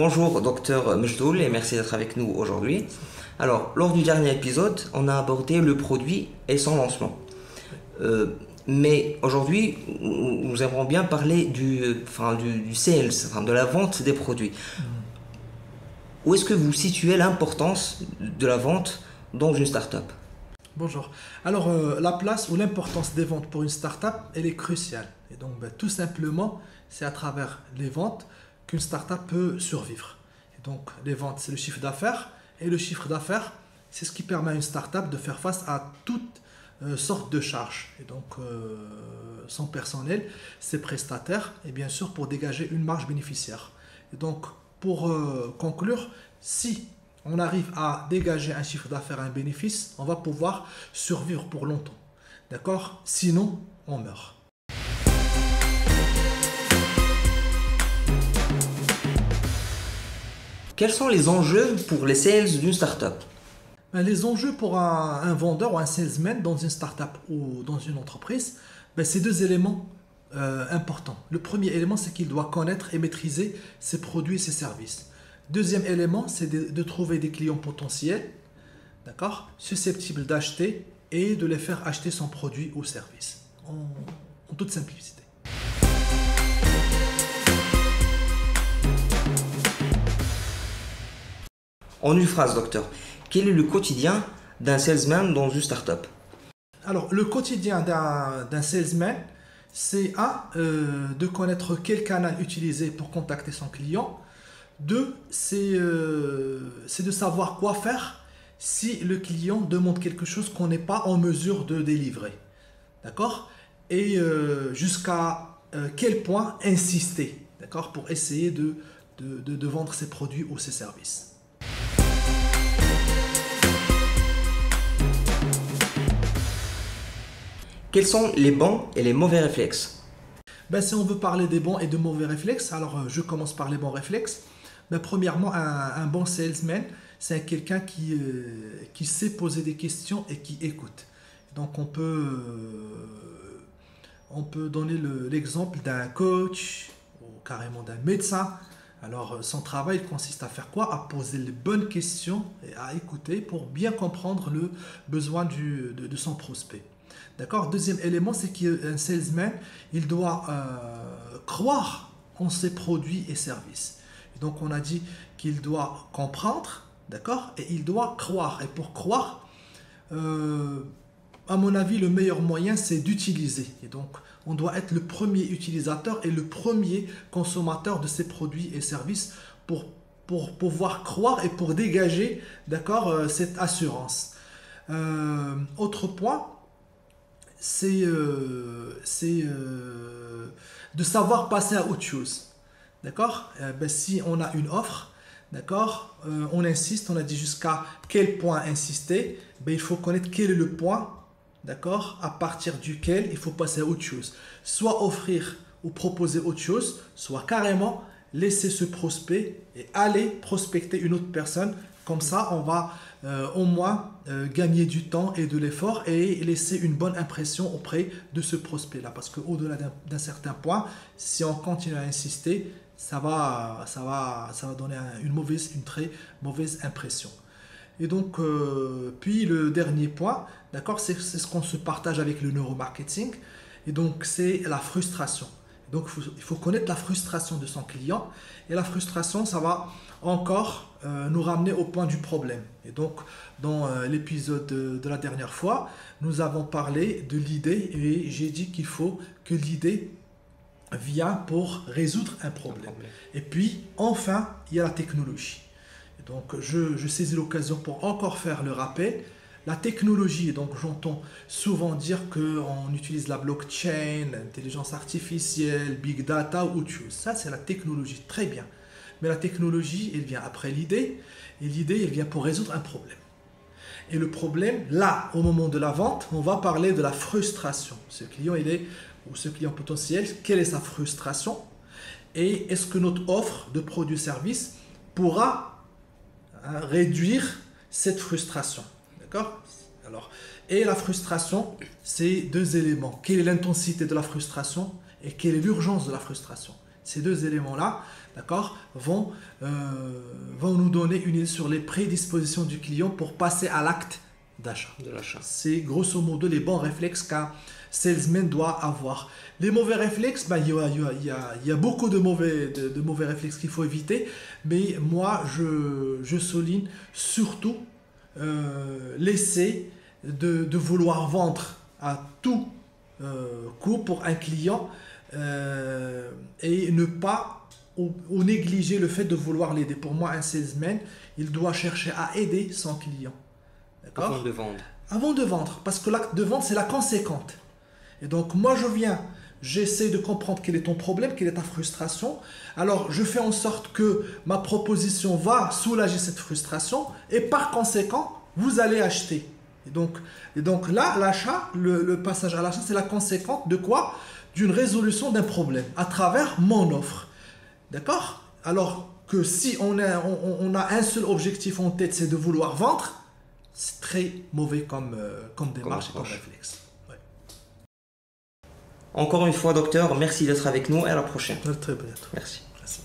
Bonjour docteur Mejdoul et merci d'être avec nous aujourd'hui. Alors, lors du dernier épisode, on a abordé le produit et son lancement. Mais aujourd'hui, nous aimerons bien parler du sales, de la vente des produits. Où est-ce que vous situez l'importance de la vente dans une start-up? Bonjour. Alors, la place ou l'importance des ventes pour une start-up, elle est cruciale. Et donc, tout simplement, c'est à travers les ventes qu'une start-up peut survivre. Et donc, les ventes, c'est le chiffre d'affaires. Et le chiffre d'affaires, c'est ce qui permet à une start-up de faire face à toutes sortes de charges. Et donc, son personnel, ses prestataires, et bien sûr, pour dégager une marge bénéficiaire. Et donc, pour conclure, si on arrive à dégager un chiffre d'affaires, un bénéfice, on va pouvoir survivre pour longtemps. D'accord? Sinon, on meurt. Quels sont les enjeux pour les sales d'une start-up? Les enjeux pour un vendeur ou un salesman dans une start-up ou dans une entreprise, c'est deux éléments importants. Le premier élément, c'est qu'il doit connaître et maîtriser ses produits et ses services. Deuxième élément, c'est de trouver des clients potentiels, d'accord, susceptibles d'acheter et de les faire acheter son produit ou service, en toute simplicité. En une phrase, docteur, quel est le quotidien d'un salesman dans une start-up? Alors, le quotidien d'un salesman, c'est de connaître quel canal utiliser pour contacter son client. Deux, c'est de savoir quoi faire si le client demande quelque chose qu'on n'est pas en mesure de délivrer. D'accord? Et jusqu'à quel point insister, d'accord, pour essayer de vendre ses produits ou ses services. Quels sont les bons et les mauvais réflexes? Si on veut parler des bons et de mauvais réflexes, alors je commence par les bons réflexes. Premièrement, un bon salesman, c'est quelqu'un qui sait poser des questions et qui écoute. Donc on peut donner l'exemple d'un coach ou carrément d'un médecin. Alors son travail consiste à faire quoi? À poser les bonnes questions et à écouter pour bien comprendre le besoin de son prospect. D'accord? Deuxième élément, c'est qu'un salesman, il doit croire en ses produits et services. Donc on a dit qu'il doit comprendre, d'accord, et il doit croire. Et pour croire, à mon avis, le meilleur moyen, c'est d'utiliser. Et donc on doit être le premier utilisateur et le premier consommateur de ces produits et services pour pouvoir croire et pour dégager, d'accord, cette assurance. Autre point, c'est de savoir passer à autre chose. D'accord? Si on a une offre, d'accord, on insiste, on a dit jusqu'à quel point insister, il faut connaître quel est le point, d'accord, à partir duquel il faut passer à autre chose. Soit offrir ou proposer autre chose, soit carrément laisser ce prospect et aller prospecter une autre personne. Comme ça, on va au moins gagner du temps et de l'effort et laisser une bonne impression auprès de ce prospect-là. Parce qu'au-delà d'un certain point, si on continue à insister, ça va donner une très mauvaise impression. Et donc, puis le dernier point, d'accord, c'est ce qu'on se partage avec le neuromarketing. Et donc, c'est la frustration. Donc, il faut connaître la frustration de son client. Et la frustration, ça va encore nous ramener au point du problème. Et donc, dans l'épisode de la dernière fois, nous avons parlé de l'idée et j'ai dit qu'il faut que l'idée vient pour résoudre un problème. Et puis, enfin, il y a la technologie. Et donc, je saisis l'occasion pour encore faire le rappel. La technologie, donc j'entends souvent dire qu'on utilise la blockchain, l'intelligence artificielle, big data ou autre chose. Ça, c'est la technologie, très bien. Mais la technologie, elle vient après l'idée, et l'idée, elle vient pour résoudre un problème. Et le problème, là, au moment de la vente, on va parler de la frustration. Ce client, ou ce client potentiel, quelle est sa frustration? Et est-ce que notre offre de produits-services pourra réduire cette frustration? D'accord? Alors, et la frustration, c'est deux éléments. Quelle est l'intensité de la frustration et quelle est l'urgence de la frustration? Ces deux éléments-là, d'accord, vont nous donner une idée sur les prédispositions du client pour passer à l'acte d'achat. De l'achat. C'est grosso modo les bons réflexes qu'un salesman doit avoir. Les mauvais réflexes, ben, il y a beaucoup de mauvais réflexes qu'il faut éviter, mais moi je souligne surtout l'essai de vouloir vendre à tout coup pour un client et ne pas ou négliger le fait de vouloir l'aider. Pour moi, un salesman, il doit chercher à aider son client. D'accord ? Avant de vendre. Avant de vendre, parce que l'acte de vente, c'est la conséquente. Et donc, moi, j'essaie de comprendre quel est ton problème, quelle est ta frustration. Alors, je fais en sorte que ma proposition va soulager cette frustration et par conséquent, vous allez acheter. Et donc là, l'achat, le passage à l'achat, c'est la conséquence de quoi? D'une résolution d'un problème à travers mon offre. D'accord? Alors que si on a un seul objectif en tête, c'est de vouloir vendre, c'est très mauvais comme démarche et comme réflexe. Ouais. Encore une fois, docteur, merci d'être avec nous et à la prochaine. Très bien. Merci. Merci.